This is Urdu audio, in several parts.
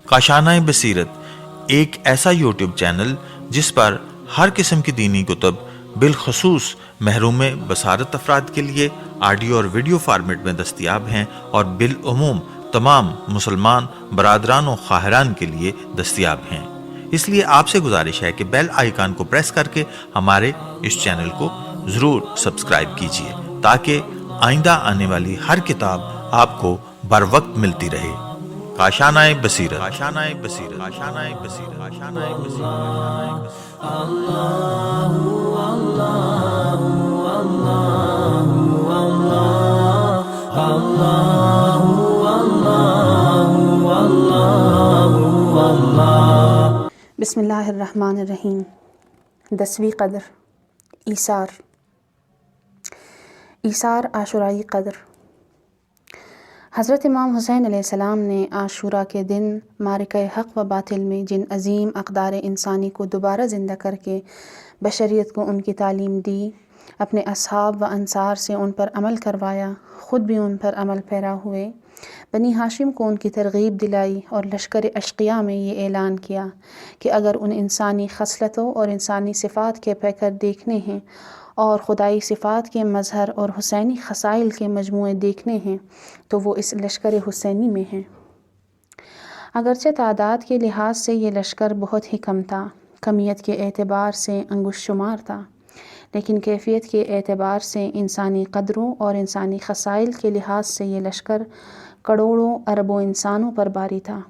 کاشانۂ بصیرت ایک ایسا یوٹیوب چینل جس پر ہر قسم کی دینی کتب بالخصوص محروم بصارت افراد کے لیے آڈیو اور ویڈیو فارمیٹ میں دستیاب ہیں اور بالعموم تمام مسلمان برادران و خواہران کے لیے دستیاب ہیں۔ اس لیے آپ سے گزارش ہے کہ بیل آئیکن کو پریس کر کے ہمارے اس چینل کو ضرور سبسکرائب کیجیے تاکہ آئندہ آنے والی ہر کتاب آپ کو بر وقت ملتی رہے۔ کاشانۂ بصیرت، کاشانۂ بصیرت، کاشانۂ بصیرت، کاشانۂ بصیرت۔ بسم اللہ الرحمن الرحیم۔ 10ویں قدر، ایثار عاشورائی قدر۔ حضرت امام حسین علیہ السلام نے عاشورہ کے دن معرکہ حق و باطل میں جن عظیم اقدار انسانی کو دوبارہ زندہ کر کے بشریت کو ان کی تعلیم دی، اپنے اصحاب و انصار سے ان پر عمل کروایا، خود بھی ان پر عمل پیرا ہوئے، بنی ہاشم کو ان کی ترغیب دلائی اور لشکر اشقیاء میں یہ اعلان کیا کہ اگر ان انسانی خصلتوں اور انسانی صفات کے پیکر دیکھنے ہیں اور خدائی صفات کے مظہر اور حسینی خصائل کے مجموعے دیکھنے ہیں تو وہ اس لشکر حسینی میں ہیں۔ اگرچہ تعداد کے لحاظ سے یہ لشکر بہت ہی کم تھا، کمیت کے اعتبار سے انگشت شمار تھا، لیکن کیفیت کے اعتبار سے انسانی قدروں اور انسانی خصائل کے لحاظ سے یہ لشکر کروڑوں اربوں انسانوں پر باری تھا،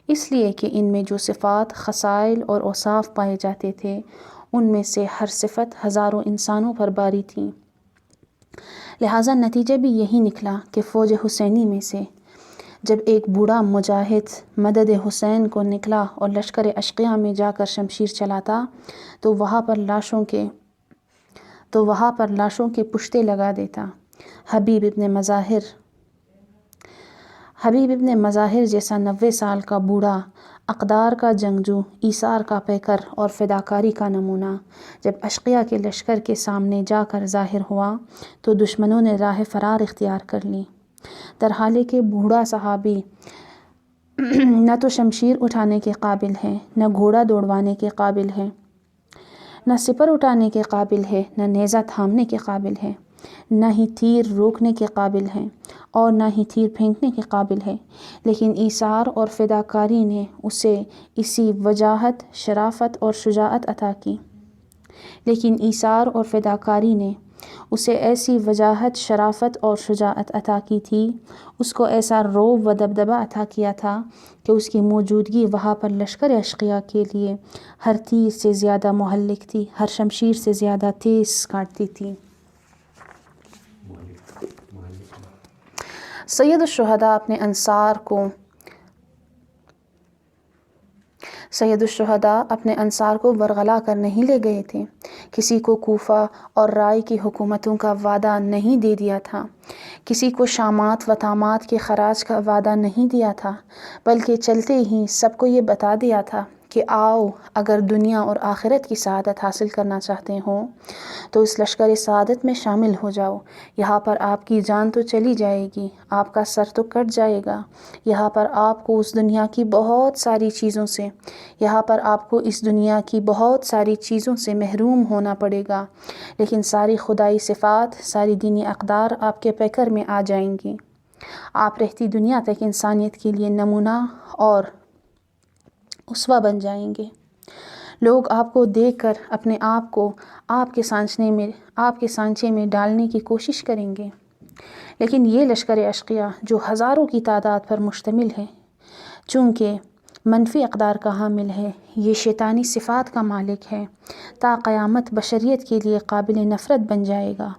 اس لیے کہ ان میں جو صفات، خصائل اور اوصاف پائے جاتے تھے ان میں سے ہر صفت ہزاروں انسانوں پر باری تھی۔ لہٰذا نتیجہ بھی یہی نکلا کہ فوج حسینی میں سے جب ایک بوڑھا مجاہد مدد حسین کو نکلا اور لشکر اشقیاء میں جا کر شمشیر چلاتا تو وہاں پر لاشوں کے پشتے لگا دیتا۔ حبیب ابن مظاہر جیسا 90 سال کا بوڑھا، اقدار کا جنگجو، ایثار کا پیکر اور فداکاری کا نمونہ جب اشقیاء کے لشکر کے سامنے جا کر ظاہر ہوا تو دشمنوں نے راہ فرار اختیار کر لی، درحالے کہ بوڑھا صحابی نہ تو شمشیر اٹھانے کے قابل ہے، نہ گھوڑا دوڑوانے کے قابل ہے، نہ سپر اٹھانے کے قابل ہے، نہ نیزہ تھامنے کے قابل ہے، نہ ہی تیر روکنے کے قابل ہے اور نہ ہی تیر پھینکنے کے قابل ہے، لیکن ایثار اور فداکاری نے اسے ایسی وجاہت، شرافت اور شجاعت عطا کی تھی، اس کو ایسا رعب و دبدبہ عطا کیا تھا کہ اس کی موجودگی وہاں پر لشکر اشقیاء کے لیے ہر تیر سے زیادہ مہلک تھی، ہر شمشیر سے زیادہ تیز کاٹتی تھی۔ سید الشہداء اپنے انصار کو ورغلا کر نہیں لے گئے تھے، کسی کو کوفہ اور رائے کی حکومتوں کا وعدہ نہیں دے دیا تھا، کسی کو شامات و طامات کے خراج کا وعدہ نہیں دیا تھا، بلکہ چلتے ہی سب کو یہ بتا دیا تھا کہ آؤ، اگر دنیا اور آخرت کی سعادت حاصل کرنا چاہتے ہو تو اس لشکر سعادت میں شامل ہو جاؤ، یہاں پر آپ کی جان تو چلی جائے گی، آپ کا سر تو کٹ جائے گا، یہاں پر آپ کو اس دنیا کی بہت ساری چیزوں سے محروم ہونا پڑے گا، لیکن ساری خدائی صفات، ساری دینی اقدار آپ کے پیکر میں آ جائیں گی، آپ رہتی دنیا تک انسانیت کے لیے نمونہ اور اسوہ بن جائیں گے، لوگ آپ کو دیکھ کر اپنے آپ کو آپ کے سانچے میں ڈالنے کی کوشش کریں گے۔ لیکن یہ لشکر اشقیاء جو ہزاروں کی تعداد پر مشتمل ہے، چونکہ منفی اقدار کا حامل ہے، یہ شیطانی صفات کا مالک ہے، تا قیامت بشریت کے لیے قابل نفرت بن جائے گا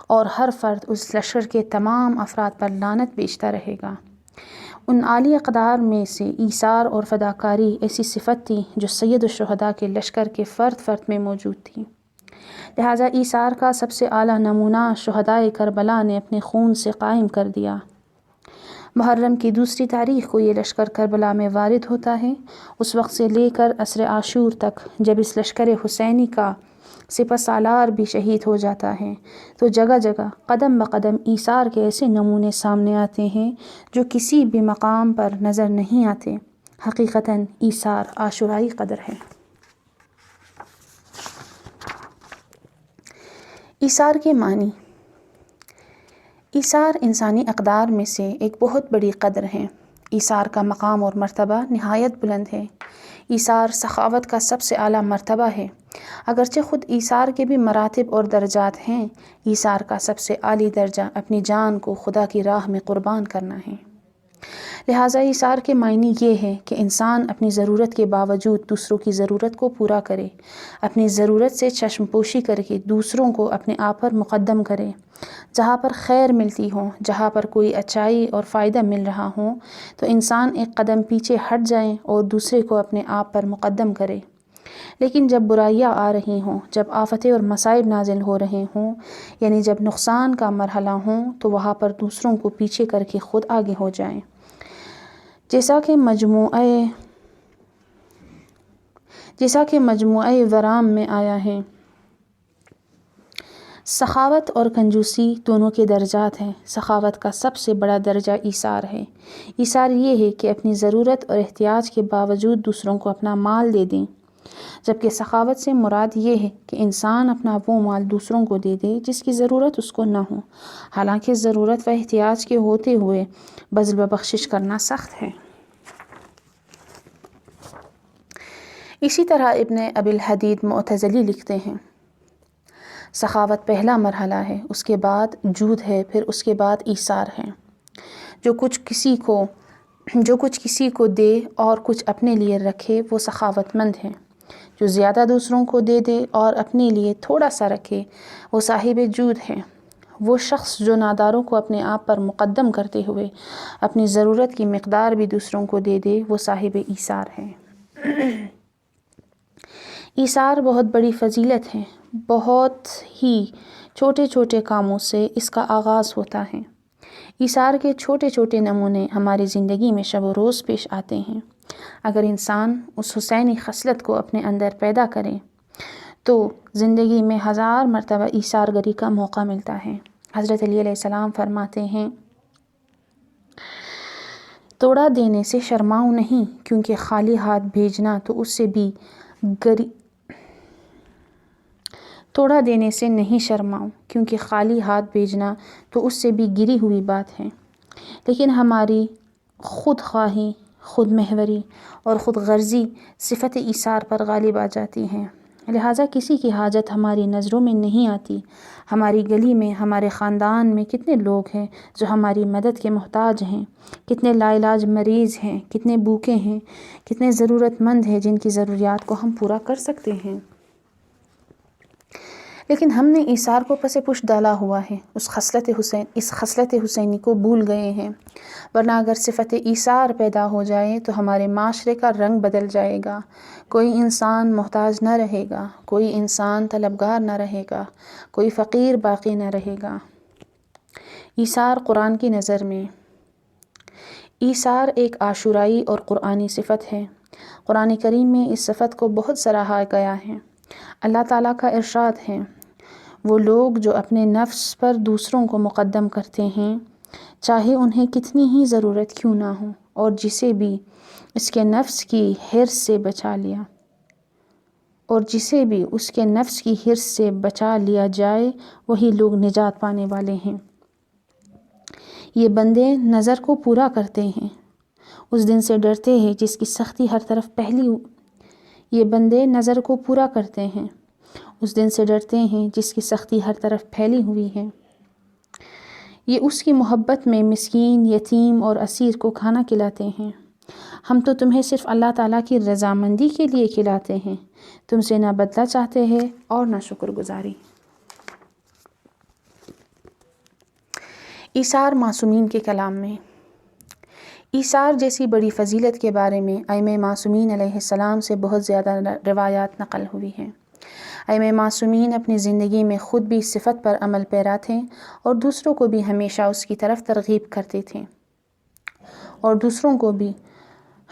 اور ہر فرد اس لشکر کے تمام افراد پر لعنت بیچتا رہے گا۔ ان عالی اقدار میں سے ایثار اور فداکاری ایسی صفت تھی جو سید الشہداء کے لشکر کے فرد فرد میں موجود تھی، لہٰذا ایثار کا سب سے اعلیٰ نمونہ شہدائے کربلا نے اپنے خون سے قائم کر دیا۔ محرم کی 2 تاریخ کو یہ لشکر کربلا میں وارد ہوتا ہے، اس وقت سے لے کر عصر عاشور تک جب اس لشکر حسینی کا سپہ سالار بھی شہید ہو جاتا ہے، تو جگہ جگہ قدم بقدم ایثار کے ایسے نمونے سامنے آتے ہیں جو کسی بھی مقام پر نظر نہیں آتے۔ حقیقتاً ایثار عاشورائی قدر ہے۔ ایثار کے معنی۔ ایثار انسانی اقدار میں سے ایک بہت بڑی قدر ہے۔ ایثار کا مقام اور مرتبہ نہایت بلند ہے۔ ایثار سخاوت کا سب سے اعلیٰ مرتبہ ہے۔ اگرچہ خود ایثار کے بھی مراتب اور درجات ہیں، ایثار کا سب سے اعلیٰ درجہ اپنی جان کو خدا کی راہ میں قربان کرنا ہے۔ لہٰذا ایثار کے معنی یہ ہے کہ انسان اپنی ضرورت کے باوجود دوسروں کی ضرورت کو پورا کرے، اپنی ضرورت سے چشم پوشی کر کے دوسروں کو اپنے آپ پر مقدم کرے۔ جہاں پر خیر ملتی ہو، جہاں پر کوئی اچائی اور فائدہ مل رہا ہو، تو انسان ایک قدم پیچھے ہٹ جائے اور دوسرے کو اپنے آپ پر مقدم کرے۔ لیکن جب برائیاں آ رہی ہوں، جب آفتیں اور مصائب نازل ہو رہے ہوں، یعنی جب نقصان کا مرحلہ ہوں، تو وہاں پر دوسروں کو پیچھے کر کے خود آگے ہو جائیں۔ جیسا کہ مجموعہ ورام میں آیا ہے، سخاوت اور کنجوسی دونوں کے درجات ہیں۔ سخاوت کا سب سے بڑا درجہ ایثار ہے۔ ایثار یہ ہے کہ اپنی ضرورت اور احتیاج کے باوجود دوسروں کو اپنا مال دے دیں، جبکہ سخاوت سے مراد یہ ہے کہ انسان اپنا وہ مال دوسروں کو دے دے جس کی ضرورت اس کو نہ ہو، حالانکہ ضرورت و احتیاج کے ہوتے ہوئے بذل و بخشش کرنا سخت ہے۔ اسی طرح ابن ابی الحدید معتزلی لکھتے ہیں، سخاوت پہلا مرحلہ ہے، اس کے بعد جود ہے، پھر اس کے بعد ایثار ہے۔ جو کچھ کسی کو دے اور کچھ اپنے لیے رکھے وہ سخاوت مند ہے۔ جو زیادہ دوسروں کو دے دے اور اپنے لیے تھوڑا سا رکھے وہ صاحب جود ہے۔ وہ شخص جو ناداروں کو اپنے آپ پر مقدم کرتے ہوئے اپنی ضرورت کی مقدار بھی دوسروں کو دے دے وہ صاحب ایثار ہے۔ ایثار بہت بڑی فضیلت ہے۔ بہت ہی چھوٹے چھوٹے کاموں سے اس کا آغاز ہوتا ہے۔ ایثار کے چھوٹے چھوٹے نمونے ہماری زندگی میں شب و روز پیش آتے ہیں۔ اگر انسان اس حسینی خصلت کو اپنے اندر پیدا کرے تو زندگی میں 1000 مرتبہ ایثار گری کا موقع ملتا ہے۔ حضرت علی علیہ السلام فرماتے ہیں، توڑا دینے سے شرماؤ نہیں، کیونکہ خالی ہاتھ بھیجنا تو اس سے بھی توڑا دینے سے نہیں شرماؤ، کیونکہ خالی ہاتھ بھیجنا تو اس سے بھی گری ہوئی بات ہے۔ لیکن ہماری خود خواہی، خود محوری اور خود غرضی صفت ایثار پر غالب آ جاتی ہیں، لہٰذا کسی کی حاجت ہماری نظروں میں نہیں آتی۔ ہماری گلی میں، ہمارے خاندان میں کتنے لوگ ہیں جو ہماری مدد کے محتاج ہیں، کتنے لا علاج مریض ہیں، کتنے بھوکے ہیں، کتنے ضرورت مند ہیں جن کی ضروریات کو ہم پورا کر سکتے ہیں۔ لیکن ہم نے ایثار کو پس پش ڈالا ہوا ہے، اس خصلت حسینی کو بھول گئے ہیں، ورنہ اگر صفت ایثار پیدا ہو جائے تو ہمارے معاشرے کا رنگ بدل جائے گا۔ کوئی انسان محتاج نہ رہے گا، کوئی انسان طلبگار نہ رہے گا، کوئی فقیر باقی نہ رہے گا۔ ایثار قرآن کی نظر میں، ایثار ایک عاشورائی اور قرآنی صفت ہے۔ قرآن کریم میں اس صفت کو بہت سراہا گیا ہے۔ اللہ تعالیٰ کا ارشاد ہے، وہ لوگ جو اپنے نفس پر دوسروں کو مقدم کرتے ہیں، چاہے انہیں کتنی ہی ضرورت کیوں نہ ہو، اور جسے بھی اس کے نفس کی حرص سے بچا لیا جائے، وہی لوگ نجات پانے والے ہیں۔ یہ بندے نظر کو پورا کرتے ہیں، اس دن سے ڈرتے ہیں جس کی سختی ہر طرف پھیلی ہوئی ہے۔ یہ اس کی محبت میں مسکین، یتیم اور اسیر کو کھانا کھلاتے ہیں۔ ہم تو تمہیں صرف اللہ تعالیٰ کی رضامندی کے لیے کھلاتے ہیں، تم سے نہ بدلہ چاہتے ہیں اور نہ شکر گزاری۔ ایثار معصومین کے کلام میں۔ ایثار جیسی بڑی فضیلت کے بارے میں ائمہ معصومین علیہ السلام سے بہت زیادہ روایات نقل ہوئی ہیں۔ ائمہ معصومین اپنی زندگی میں خود بھی اس صفت پر عمل پیرا تھے اور دوسروں کو بھی ہمیشہ اس کی طرف ترغیب کرتے تھے اور دوسروں کو بھی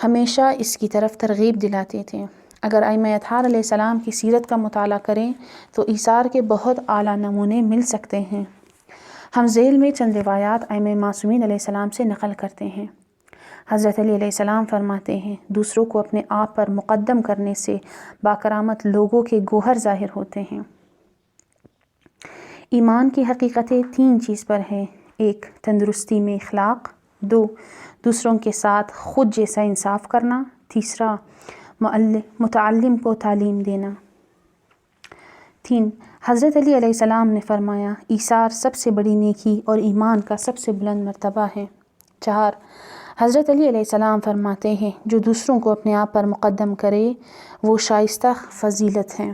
ہمیشہ اس کی طرف ترغیب دلاتے تھے۔ اگر ائمہ اطہار علیہ السلام کی سیرت کا مطالعہ کریں تو ایثار کے بہت اعلیٰ نمونے مل سکتے ہیں۔ ہم ذیل میں چند روایات ائمہ معصومین علیہ السلام سے نقل کرتے ہیں۔ حضرت علی علیہ السلام فرماتے ہیں، دوسروں کو اپنے آپ پر مقدم کرنے سے باکرامت لوگوں کے گوہر ظاہر ہوتے ہیں۔ ایمان کی حقیقتیں 3 چیز پر ہیں: 1 تندرستی میں اخلاق، 2 دوسروں کے ساتھ خود جیسا انصاف کرنا، 3 متعلم کو تعلیم دینا۔ 3 حضرت علی علیہ السلام نے فرمایا، ایثار سب سے بڑی نیکی اور ایمان کا سب سے بلند مرتبہ ہے۔ 4 حضرت علی علیہ السلام فرماتے ہیں، جو دوسروں کو اپنے آپ پر مقدم کرے وہ شائستہ فضیلت ہے۔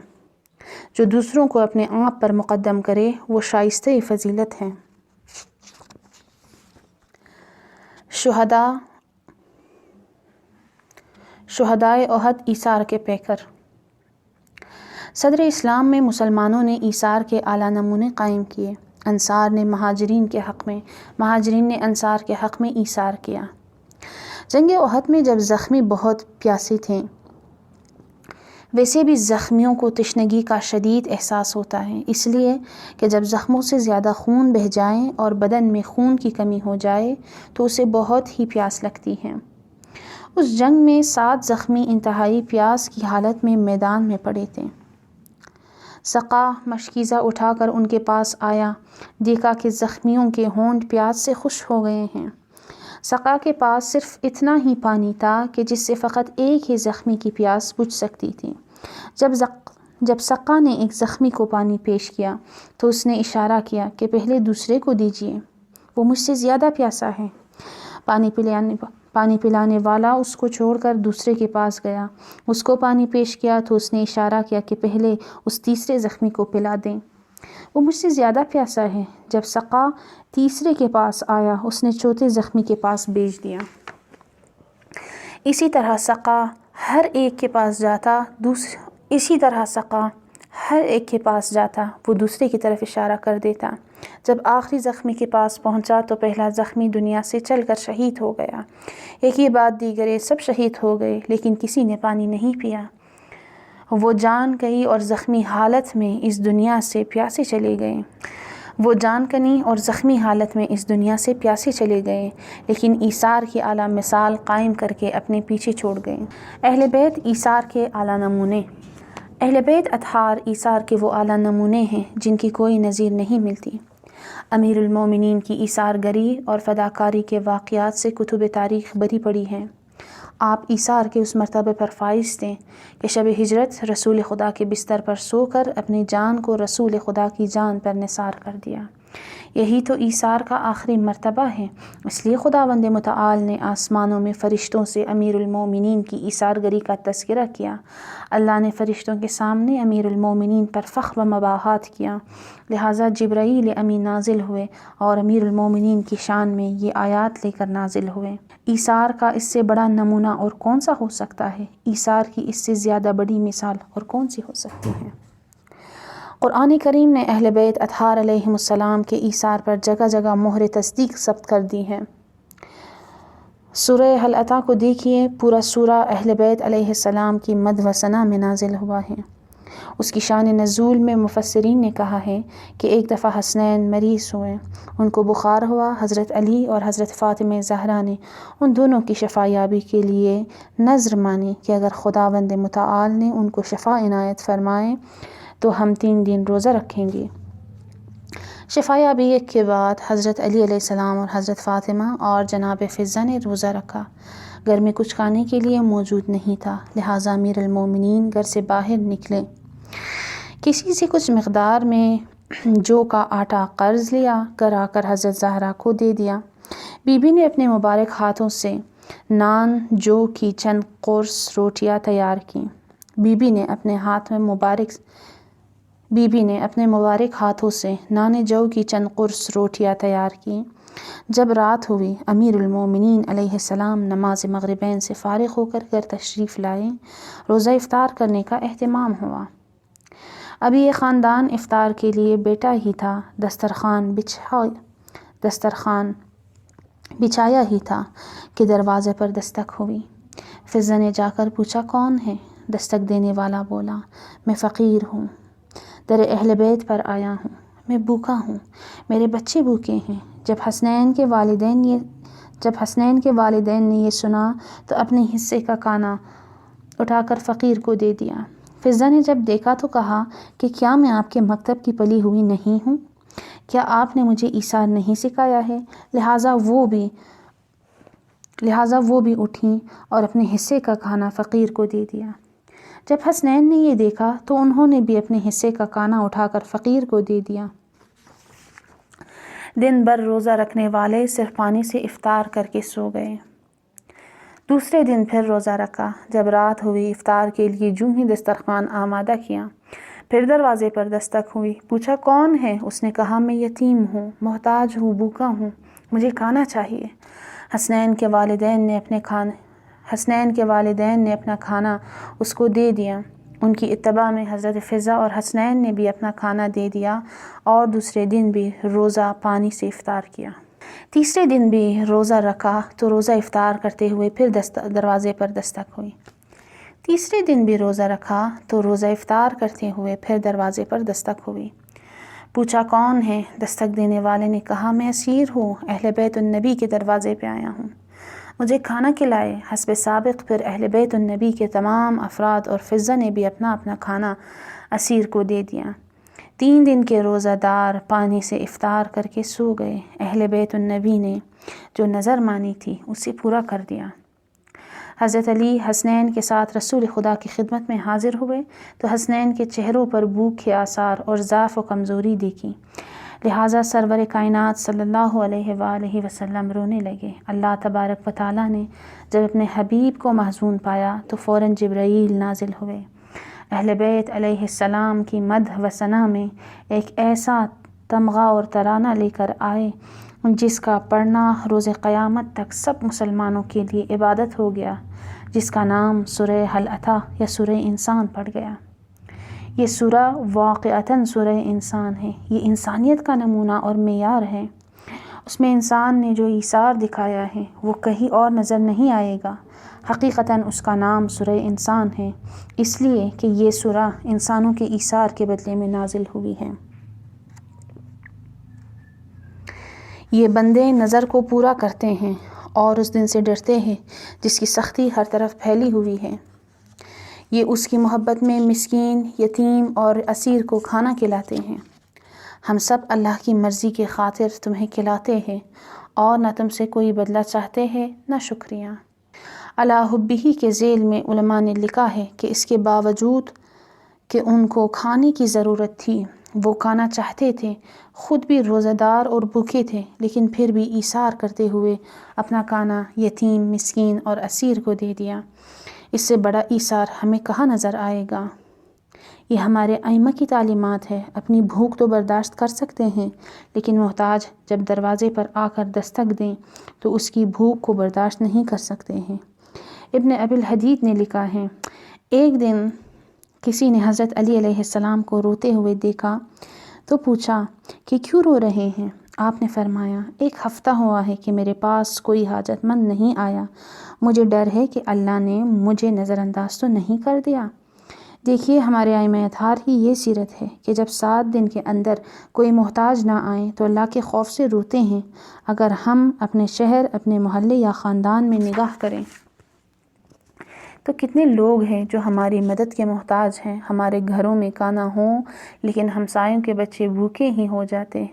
جو دوسروں کو اپنے آپ پر مقدم کرے وہ شائستہ فضیلت ہے۔ شہدائے احد ایثار کے پیکر۔ صدر اسلام میں مسلمانوں نے ایثار کے اعلیٰ نمونے قائم کیے۔ انصار نے مہاجرین کے حق میں، مہاجرین نے انصار کے حق میں ایثار کیا۔ جنگ احد میں جب زخمی بہت پیاسے تھے، ویسے بھی زخمیوں کو تشنگی کا شدید احساس ہوتا ہے، اس لیے کہ جب زخموں سے زیادہ خون بہہ جائیں اور بدن میں خون کی کمی ہو جائے تو اسے بہت ہی پیاس لگتی ہے۔ اس جنگ میں 7 زخمی انتہائی پیاس کی حالت میں میدان میں پڑے تھے۔ سقا مشکیزہ اٹھا کر ان کے پاس آیا، دیکھا کہ زخمیوں کے ہونٹ پیاس سے خشک ہو گئے ہیں۔ سقا کے پاس صرف اتنا ہی پانی تھا کہ جس سے فقط ایک ہی زخمی کی پیاس بجھ سکتی تھی۔ جب سقا نے ایک زخمی کو پانی پیش کیا تو اس نے اشارہ کیا کہ پہلے دوسرے کو دیجیے، وہ مجھ سے زیادہ پیاسا ہے۔ پانی پلانے والا اس کو چھوڑ کر دوسرے کے پاس گیا، اس کو پانی پیش کیا تو اس نے اشارہ کیا کہ پہلے اس تیسرے زخمی کو پلا دیں، وہ مجھ سے زیادہ پیاسا ہے۔ جب سقا تیسرے کے پاس آیا، اس نے چوتھے زخمی کے پاس بھیج دیا۔ اسی طرح سقا ہر ایک کے پاس جاتا وہ دوسرے کی طرف اشارہ کر دیتا۔ جب آخری زخمی کے پاس پہنچا تو پہلا زخمی دنیا سے چل کر شہید ہو گیا۔ ایک ہی بات دیگرے سب شہید ہو گئے، لیکن کسی نے پانی نہیں پیا۔ وہ جان گئی اور زخمی حالت میں اس دنیا سے پیاسے چلے گئے، لیکن ایثار کی اعلیٰ مثال قائم کر کے اپنے پیچھے چھوڑ گئے۔ اہل بیت ایثار کے اعلیٰ نمونے۔ اہل بیت اطہار ایثار کے وہ اعلیٰ نمونے ہیں جن کی کوئی نظیر نہیں ملتی۔ امیر المومنین کی ایثار گری اور فداکاری کے واقعات سے کتب تاریخ بھری پڑی ہیں۔ آپ ایثار کے اس مرتبے پر فائز تھے کہ شب ہجرت رسول خدا کے بستر پر سو کر اپنی جان کو رسول خدا کی جان پر نثار کر دیا۔ یہی تو ایثار کا آخری مرتبہ ہے۔ اس لیے خداوند متعال نے آسمانوں میں فرشتوں سے امیر المومنین کی ایثار گری کا تذکرہ کیا۔ اللہ نے فرشتوں کے سامنے امیر المومنین پر فخر و مباحات کیا، لہٰذا جبرائیل امین نازل ہوئے اور امیر المومنین کی شان میں یہ آیات لے کر نازل ہوئے۔ ایثار کا اس سے بڑا نمونہ اور کون سا ہو سکتا ہے؟ ایثار کی اس سے زیادہ بڑی مثال اور کون سی ہو سکتی ہے؟ قرآن کریم نے اہل بیت اطہار علیہم السلام کے ایثار پر جگہ جگہ مہر تصدیق ثبت کر دی ہے۔ سورہ حل عطا کو دیکھیے، پورا سورہ اہل بیت علیہ السلام کی مدح و ثنا میں نازل ہوا ہے۔ اس کی شان نزول میں مفسرین نے کہا ہے کہ ایک دفعہ حسنین مریض ہوئے، ان کو بخار ہوا۔ حضرت علی اور حضرت فاطمہ زہرا نے ان دونوں کی شفا یابی کے لیے نذر مانی کہ اگر خداوند متعال نے ان کو شفا عنایت فرمائے تو ہم 3 دن روزہ رکھیں گے۔ شفا یابی کے بعد حضرت علی علیہ السلام اور حضرت فاطمہ اور جناب فضہ نے روزہ رکھا۔ گھر میں کچھ کھانے کے لیے موجود نہیں تھا، لہٰذا امیر المومنین گھر سے باہر نکلے، کسی سے کچھ مقدار میں جو کا آٹا قرض لیا، گھر آ کر حضرت زہرا کو دے دیا۔ بی بی نے اپنے مبارک ہاتھوں سے نان جو کی چند قرص روٹیاں تیار کیں۔ بی بی نے اپنے مبارک ہاتھوں سے نان جو کی چند قرص روٹیاں تیار کیں۔ جب رات ہوئی، امیر المومنین علیہ السلام نماز مغربین سے فارغ ہو کر گھر تشریف لائے۔ روزہ افطار کرنے کا اہتمام ہوا۔ ابھی یہ خاندان افطار کے لیے بیٹھا ہی تھا، دسترخوان بچھایا ہی تھا کہ دروازے پر دستک ہوئی۔ فضہ نے جا کر پوچھا کون ہے؟ دستک دینے والا بولا، میں فقیر ہوں، در اہل بیت پر آیا ہوں، میں بھوکا ہوں، میرے بچے بھوکے ہیں۔ جب حسنین کے والدین نے یہ سنا تو اپنے حصے کا کھانا اٹھا کر فقیر کو دے دیا۔ فضہ نے جب دیکھا تو کہا کہ کیا میں آپ کے مکتب کی پلی ہوئی نہیں ہوں؟ کیا آپ نے مجھے ایثار نہیں سکھایا ہے؟ لہٰذا وہ بھی اٹھیں اور اپنے حصے کا کھانا فقیر کو دے دیا۔ جب حسنین نے یہ دیکھا تو انہوں نے بھی اپنے حصے کا کھانا اٹھا کر فقیر کو دے دیا۔ دن بھر روزہ رکھنے والے صرف پانی سے افطار کر کے سو گئے۔ دوسرے دن پھر روزہ رکھا۔ جب رات ہوئی، افطار کے لیے جوں ہی دسترخوان آمادہ کیا، پھر دروازے پر دستک ہوئی۔ پوچھا کون ہے؟ اس نے کہا میں یتیم ہوں، محتاج ہوں، بھوکا ہوں، مجھے کھانا چاہیے۔ حسنین کے والدین نے اپنا کھانا اس کو دے دیا۔ ان کی اتباع میں حضرت فضہ اور حسنین نے بھی اپنا کھانا دے دیا اور دوسرے دن بھی روزہ پانی سے افطار کیا۔ تیسرے دن بھی روزہ رکھا تو روزہ افطار کرتے ہوئے پھر دروازے پر دستک ہوئی۔ تیسرے دن بھی روزہ رکھا تو روزہ افطار کرتے ہوئے پھر دروازے پر دستک ہوئی۔ پوچھا کون ہے؟ دستک دینے والے نے کہا میں اسیر ہوں، اہل بیت النبی کے دروازے پہ آیا ہوں، مجھے کھانا کھلائے۔ حسب سابق پھر اہل بیت النبی کے تمام افراد اور فضہ نے بھی اپنا اپنا کھانا اسیر کو دے دیا۔ 3 دن کے روزہ دار پانی سے افطار کر کے سو گئے۔ اہل بیت النبی نے جو نظر مانی تھی اسے پورا کر دیا۔ حضرت علی حسنین کے ساتھ رسول خدا کی خدمت میں حاضر ہوئے تو حسنین کے چہروں پر بھوک کے آثار اور ضعف و کمزوری دیکھی، لہٰذا سرور کائنات صلی اللہ علیہ وآلہ وسلم رونے لگے۔ اللہ تبارک و تعالیٰ نے جب اپنے حبیب کو محزون پایا تو فوراً جبرائیل نازل ہوئے، اہل بیت علیہ السلام کی مدح و ثنا میں ایک ایسا تمغہ اور ترانہ لے کر آئے جس کا پڑھنا روز قیامت تک سب مسلمانوں کے لیے عبادت ہو گیا، جس کا نام سورہ حل اتیٰ یا سورہ انسان پڑ گیا۔ یہ سورہ واقعتاً سورہ انسان ہے، یہ انسانیت کا نمونہ اور معیار ہے۔ اس میں انسان نے جو ایثار دکھایا ہے وہ کہیں اور نظر نہیں آئے گا۔ حقیقتاً اس کا نام سورہ انسان ہے، اس لیے کہ یہ سورہ انسانوں کے ایثار کے بدلے میں نازل ہوئی ہے۔ یہ بندے نظر کو پورا کرتے ہیں اور اس دن سے ڈرتے ہیں جس کی سختی ہر طرف پھیلی ہوئی ہے۔ یہ اس کی محبت میں مسکین، یتیم اور اسیر کو کھانا کھلاتے ہیں۔ ہم سب اللہ کی مرضی کی خاطر تمہیں کھلاتے ہیں اور نہ تم سے کوئی بدلہ چاہتے ہیں نہ شکریہ۔ علی حبہ کے ذیل میں علماء نے لکھا ہے کہ اس کے باوجود کہ ان کو کھانے کی ضرورت تھی، وہ کھانا چاہتے تھے، خود بھی روزہ دار اور بھوکے تھے، لیکن پھر بھی ایثار کرتے ہوئے اپنا کھانا یتیم، مسکین اور اسیر کو دے دیا۔ اس سے بڑا ایثار ہمیں کہاں نظر آئے گا؟ یہ ہمارے ائمہ کی تعلیمات ہے۔ اپنی بھوک تو برداشت کر سکتے ہیں، لیکن محتاج جب دروازے پر آ کر دستک دیں تو اس کی بھوک کو برداشت نہیں کر سکتے ہیں۔ ابن ابی الحدید نے لکھا ہے، ایک دن کسی نے حضرت علی علیہ السلام کو روتے ہوئے دیکھا تو پوچھا کہ کیوں رو رہے ہیں؟ آپ نے فرمایا، 1 ہفتہ ہوا ہے کہ میرے پاس کوئی حاجت مند نہیں آیا، مجھے ڈر ہے کہ اللہ نے مجھے نظر انداز تو نہیں کر دیا۔ دیکھیے ہمارے ائمہ اطہار کی یہ سیرت ہے کہ جب 7 دن کے اندر کوئی محتاج نہ آئے تو اللہ کے خوف سے روتے ہیں۔ اگر ہم اپنے شہر، اپنے محلے یا خاندان میں نگاہ کریں تو کتنے لوگ ہیں جو ہماری مدد کے محتاج ہیں۔ ہمارے گھروں میں کھانا ہوں لیکن ہمسایوں کے بچے بھوکے ہی ہو جاتے۔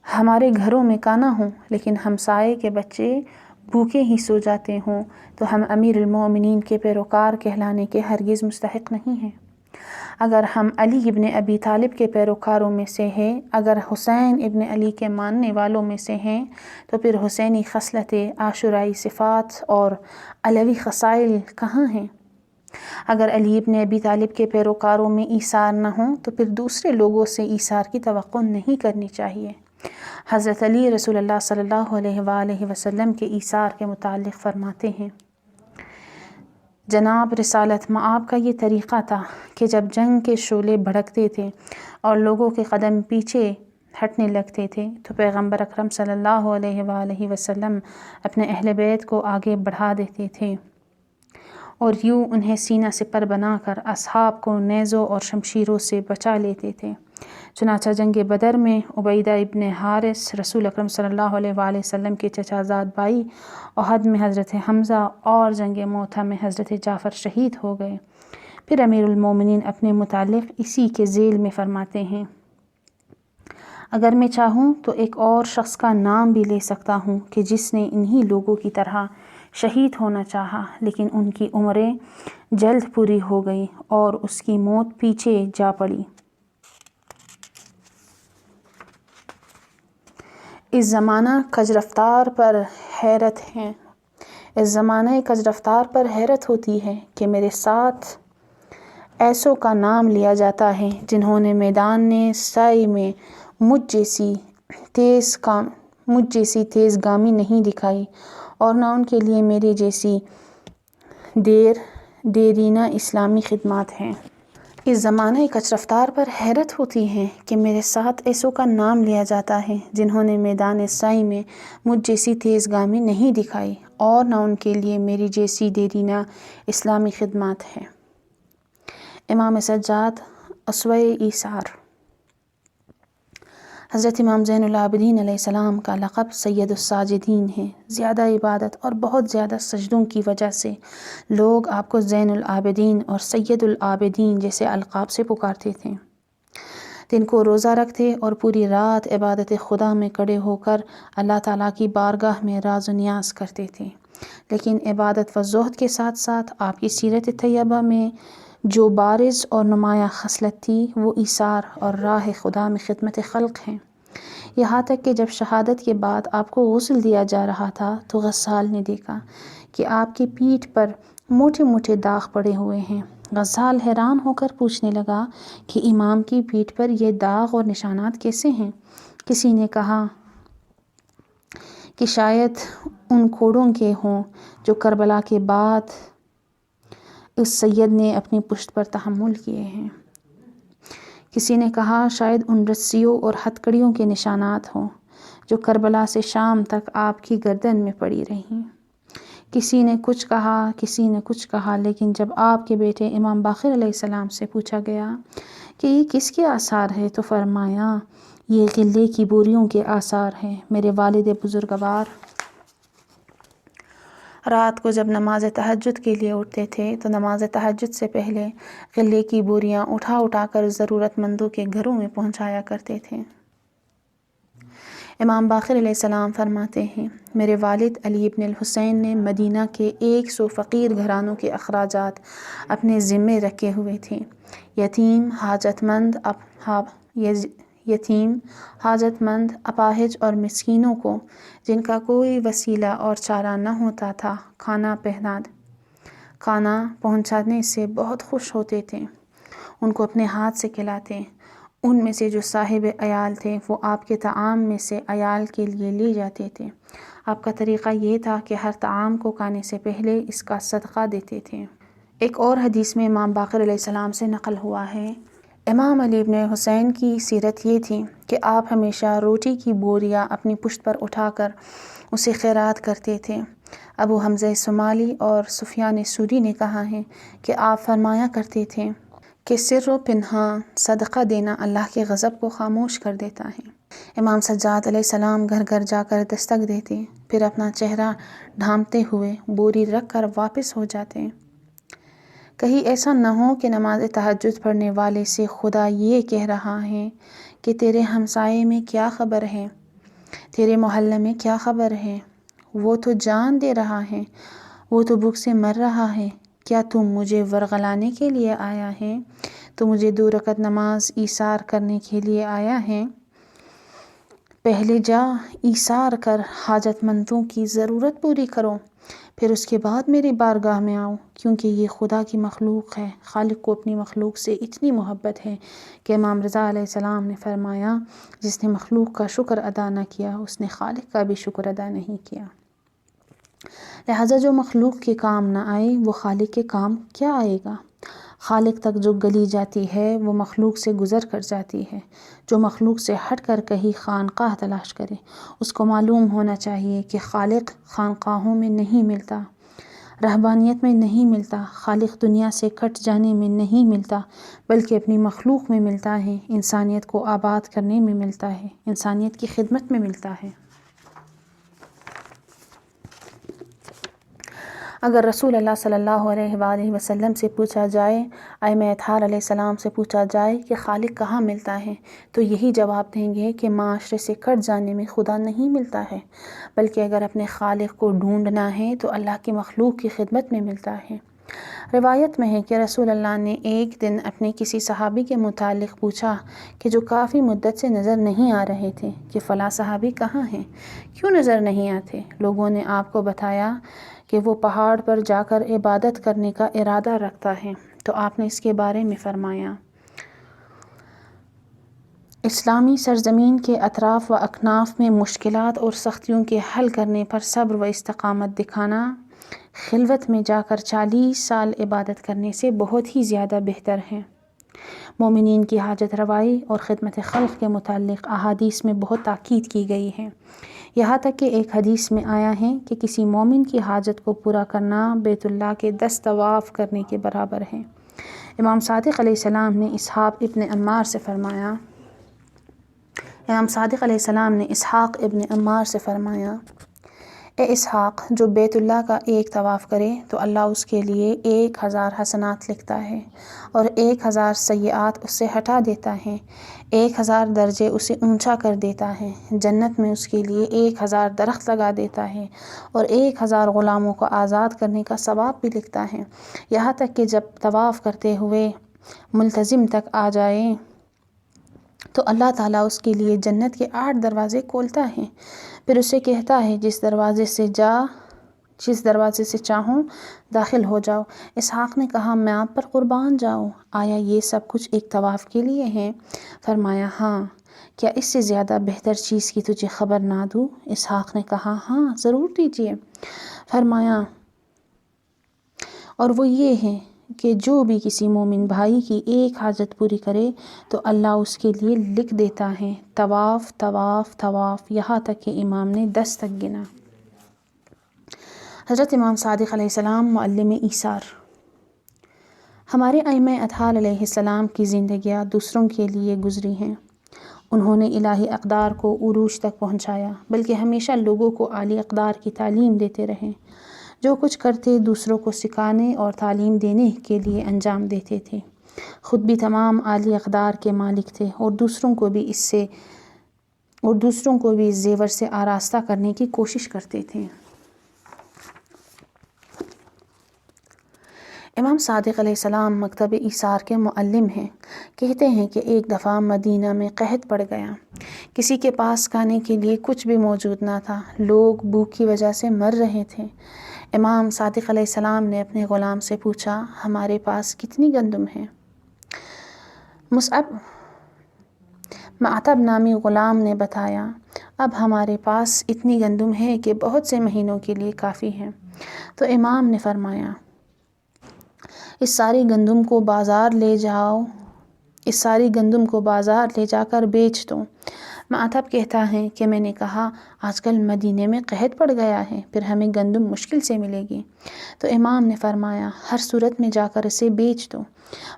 ہمارے گھروں میں کھانا ہوں لیکن ہمسائے کے بچے بھوکے ہی سو جاتے ہوں تو ہم امیر المومنین کے پیروکار کہلانے کے ہرگز مستحق نہیں ہیں۔ اگر ہم علی ابن ابی طالب کے پیروکاروں میں سے ہیں، اگر حسین ابن علی کے ماننے والوں میں سے ہیں تو پھر حسینی خصلتیں، عاشورائی صفات اور علوی خصائل کہاں ہیں؟ اگر علی ابن ابی طالب کے پیروکاروں میں ایثار نہ ہوں تو پھر دوسرے لوگوں سے ایثار کی توقع نہیں کرنی چاہیے۔ حضرت علی رسول اللہ صلی اللہ علیہ وآلہ وسلم کے ایثار کے متعلق فرماتے ہیں، جناب رسالت مآب کا یہ طریقہ تھا کہ جب جنگ کے شعلے بھڑکتے تھے اور لوگوں کے قدم پیچھے ہٹنے لگتے تھے تو پیغمبر اکرم صلی اللہ علیہ وآلہ وسلم اپنے اہل بیت کو آگے بڑھا دیتے تھے اور یوں انہیں سینہ سپر بنا کر اصحاب کو نیزوں اور شمشیروں سے بچا لیتے تھے۔ چنانچہ جنگ بدر میں عبیدہ ابن حارث رسول اکرم صلی اللہ علیہ وآلہ وسلم کے چچا زاد بھائی، احد میں حضرت حمزہ اور جنگ موتہ میں حضرت جعفر شہید ہو گئے۔ پھر امیر المومنین اپنے متعلق اسی کے ذیل میں فرماتے ہیں: اگر میں چاہوں تو ایک اور شخص کا نام بھی لے سکتا ہوں کہ جس نے انہی لوگوں کی طرح شہید ہونا چاہا، لیکن ان کی عمریں جلد پوری ہو گئی اور اس کی موت پیچھے جا پڑی۔ اس زمانہ کج رفتار پر حیرت ہے، اس زمانہ کج رفتار پر حیرت ہوتی ہے کہ میرے ساتھ ایسوں کا نام لیا جاتا ہے جنہوں نے میدان سعی میں مجھ جیسی تیز گامی نہیں دکھائی، اور نہ ان کے لیے میری جیسی دیرینہ اسلامی خدمات ہیں۔ اس زمانہ کج رفتار پر حیرت ہوتی ہے کہ میرے ساتھ ایسوں کا نام لیا جاتا ہے جنہوں نے میدان سعی میں مجھ جیسی تیز گامی نہیں دکھائی، اور نہ ان کے لیے میری جیسی دیرینہ اسلامی خدمات ہیں۔ امام سجاد اسوہ ایثار۔ حضرت امام زین العابدین علیہ السلام کا لقب سید الساجدین ہے۔ زیادہ عبادت اور بہت زیادہ سجدوں کی وجہ سے لوگ آپ کو زین العابدین اور سید العابدین جیسے القاب سے پکارتے تھے۔ دن کو روزہ رکھتے اور پوری رات عبادت خدا میں کڑے ہو کر اللہ تعالیٰ کی بارگاہ میں راز و نیاز کرتے تھے، لیکن عبادت و زہد کے ساتھ ساتھ آپ کی سیرت طیبہ میں جو بارز اور نمایاں خصلت تھی وہ ایثار اور راہ خدا میں خدمت خلق ہیں۔ یہاں تک کہ جب شہادت کے بعد آپ کو غسل دیا جا رہا تھا تو غسال نے دیکھا کہ آپ کی پیٹھ پر موٹے موٹے داغ پڑے ہوئے ہیں۔ غسال حیران ہو کر پوچھنے لگا کہ امام کی پیٹھ پر یہ داغ اور نشانات کیسے ہیں؟ کسی نے کہا کہ شاید ان کوڑوں کے ہوں جو کربلا کے بعد اس سید نے اپنی پشت پر تحمل کیے ہیں۔ کسی نے کہا شاید ان رسیوں اور ہتکڑیوں کے نشانات ہوں جو کربلا سے شام تک آپ کی گردن میں پڑی رہیں۔ کسی نے کچھ کہا، لیکن جب آپ کے بیٹے امام باقر علیہ السلام سے پوچھا گیا کہ یہ کس کے آثار ہے تو فرمایا یہ غلے کی بوریوں کے آثار ہیں۔ میرے والد بزرگوار رات کو جب نماز تہجد کے لیے اٹھتے تھے تو نماز تہجد سے پہلے غلے کی بوریاں اٹھا کر ضرورت مندوں کے گھروں میں پہنچایا کرتے تھے۔ امام باقر علیہ السلام فرماتے ہیں میرے والد علی ابن الحسین نے مدینہ کے 100 فقیر گھرانوں کے اخراجات اپنے ذمے رکھے ہوئے تھے۔ یتیم، حاجت مند، اپاہج اور مسکینوں کو جن کا کوئی وسیلہ اور چارہ نہ ہوتا تھا کھانا پہنچانے سے بہت خوش ہوتے تھے، ان کو اپنے ہاتھ سے کھلاتے۔ ان میں سے جو صاحب عیال تھے وہ آپ کے طعام میں سے عیال کے لیے لے جاتے تھے۔ آپ کا طریقہ یہ تھا کہ ہر طعام کو کھانے سے پہلے اس کا صدقہ دیتے تھے۔ ایک اور حدیث میں امام باقر علیہ السلام سے نقل ہوا ہے، امام علی ابن حسین کی سیرت یہ تھی کہ آپ ہمیشہ روٹی کی بوریاں اپنی پشت پر اٹھا کر اسے خیرات کرتے تھے۔ ابو حمزہ سمالی اور سفیان ثوری نے کہا ہے کہ آپ فرمایا کرتے تھے کہ سر و پنہاں صدقہ دینا اللہ کے غضب کو خاموش کر دیتا ہے۔ امام سجاد علیہ السلام گھر گھر جا کر دستک دیتے، پھر اپنا چہرہ ڈھانپتے ہوئے بوری رکھ کر واپس ہو جاتے۔ کہیں ایسا نہ ہو کہ نماز تہجد پڑھنے والے سے خدا یہ کہہ رہا ہے کہ تیرے ہمسائے میں کیا خبر ہے، تیرے محلے میں کیا خبر ہے، وہ تو جان دے رہا ہے، وہ تو بھوک سے مر رہا ہے، کیا تم مجھے ورغلانے کے لیے آیا ہے، تو مجھے 2 رکعت نماز ایثار کرنے کے لیے آیا ہے؟ پہلے جا ایثار کر حاجت مندوں کی ضرورت پوری کرو، پھر اس کے بعد میری بارگاہ میں آؤ، کیونکہ یہ خدا کی مخلوق ہے۔ خالق کو اپنی مخلوق سے اتنی محبت ہے کہ امام رضا علیہ السلام نے فرمایا جس نے مخلوق کا شکر ادا نہ کیا اس نے خالق کا بھی شکر ادا نہیں کیا۔ لہٰذا جو مخلوق کے کام نہ آئے وہ خالق کے کام کیا آئے گا؟ خالق تک جو گلی جاتی ہے وہ مخلوق سے گزر کر جاتی ہے۔ جو مخلوق سے ہٹ کر کہیں خانقاہ تلاش کرے اس کو معلوم ہونا چاہیے کہ خالق خانقاہوں میں نہیں ملتا۔ رہبانیت میں نہیں ملتا، خالق دنیا سے کٹ جانے میں نہیں ملتا، بلکہ اپنی مخلوق میں ملتا ہے، انسانیت کو آباد کرنے میں ملتا ہے، انسانیت کی خدمت میں ملتا ہے۔ اگر رسول اللہ صلی اللہ علیہ وآلہ وسلم سے پوچھا جائے، ائمہ اطہار علیہ السلام سے پوچھا جائے کہ خالق کہاں ملتا ہے، تو یہی جواب دیں گے کہ معاشرے سے کٹ جانے میں خدا نہیں ملتا ہے، بلکہ اگر اپنے خالق کو ڈھونڈنا ہے تو اللہ کی مخلوق کی خدمت میں ملتا ہے۔ روایت میں ہے کہ رسول اللہ نے ایک دن اپنے کسی صحابی کے متعلق پوچھا کہ جو کافی مدت سے نظر نہیں آ رہے تھے کہ فلاں صحابی کہاں ہیں، کیوں نظر نہیں آتے؟ لوگوں نے آپ کو بتایا کہ وہ پہاڑ پر جا کر عبادت کرنے کا ارادہ رکھتا ہے، تو آپ نے اس کے بارے میں فرمایا، اسلامی سرزمین کے اطراف و اکناف میں مشکلات اور سختیوں کے حل کرنے پر صبر و استقامت دکھانا خلوت میں جا کر 40 سال عبادت کرنے سے بہت ہی زیادہ بہتر ہے۔ مومنین کی حاجت روائی اور خدمت خلق کے متعلق احادیث میں بہت تاکید کی گئی ہے، یہاں تک کہ ایک حدیث میں آیا ہے کہ کسی مومن کی حاجت کو پورا کرنا بیت اللہ کے 10 طواف کرنے کے برابر ہے۔ امام صادق علیہ السلام نے اسحاق ابن عمار سے فرمایا، اے اسحاق، جو بیت اللہ کا ایک طواف کرے تو اللہ اس کے لیے 1000 حسنات لکھتا ہے اور 1000 سیئات اس سے ہٹا دیتا ہے، 1000 درجے اسے اونچا کر دیتا ہے، جنت میں اس کے لیے 1000 درخت لگا دیتا ہے اور 1000 غلاموں کو آزاد کرنے کا ثواب بھی لکھتا ہے، یہاں تک کہ جب طواف کرتے ہوئے ملتزم تک آ جائے تو اللہ تعالیٰ اس کے لیے جنت کے 8 دروازے کھولتا ہے، پھر اسے کہتا ہے جس دروازے سے چاہوں داخل ہو جاؤ۔ اسحاق نے کہا، میں آپ پر قربان جاؤں، آیا یہ سب کچھ ایک طواف کے لیے ہے؟ فرمایا، ہاں، کیا اس سے زیادہ بہتر چیز کی تجھے خبر نہ دوں؟ اسحاق نے کہا، ہاں ضرور دیجیے۔ فرمایا، اور وہ یہ ہے کہ جو بھی کسی مومن بھائی کی ایک حاجت پوری کرے تو اللہ اس کے لیے لکھ دیتا ہے طواف طواف طواف، یہاں تک کہ امام نے 10 تک گنا۔ حضرت امام صادق علیہ السلام معلم ایثار۔ ہمارے ائمہ اطہار علیہ السلام کی زندگیاں دوسروں کے لیے گزری ہیں، انہوں نے الہی اقدار کو عروج تک پہنچایا، بلکہ ہمیشہ لوگوں کو اعلی اقدار کی تعلیم دیتے رہے، جو کچھ کرتے دوسروں کو سکھانے اور تعلیم دینے کے لیے انجام دیتے تھے، خود بھی تمام اعلی اقدار کے مالک تھے اور دوسروں کو بھی اس زیور سے آراستہ کرنے کی کوشش کرتے تھے۔ امام صادق علیہ السلام مکتب ایثار کے معلم ہیں۔ کہتے ہیں کہ ایک دفعہ مدینہ میں قحط پڑ گیا، کسی کے پاس کھانے کے لیے کچھ بھی موجود نہ تھا، لوگ بھوک کی وجہ سے مر رہے تھے۔ امام صادق علیہ السلام نے اپنے غلام سے پوچھا، ہمارے پاس کتنی گندم ہے؟ معتب نامی غلام نے بتایا، اب ہمارے پاس اتنی گندم ہے کہ بہت سے مہینوں کے لیے کافی ہے۔ تو امام نے فرمایا، اس ساری گندم کو بازار لے جا کر بیچ دو۔ معتب کہتا ہے کہ میں نے کہا، آج کل مدینے میں قحط پڑ گیا ہے، پھر ہمیں گندم مشکل سے ملے گی۔ تو امام نے فرمایا، ہر صورت میں جا کر اسے بیچ دو۔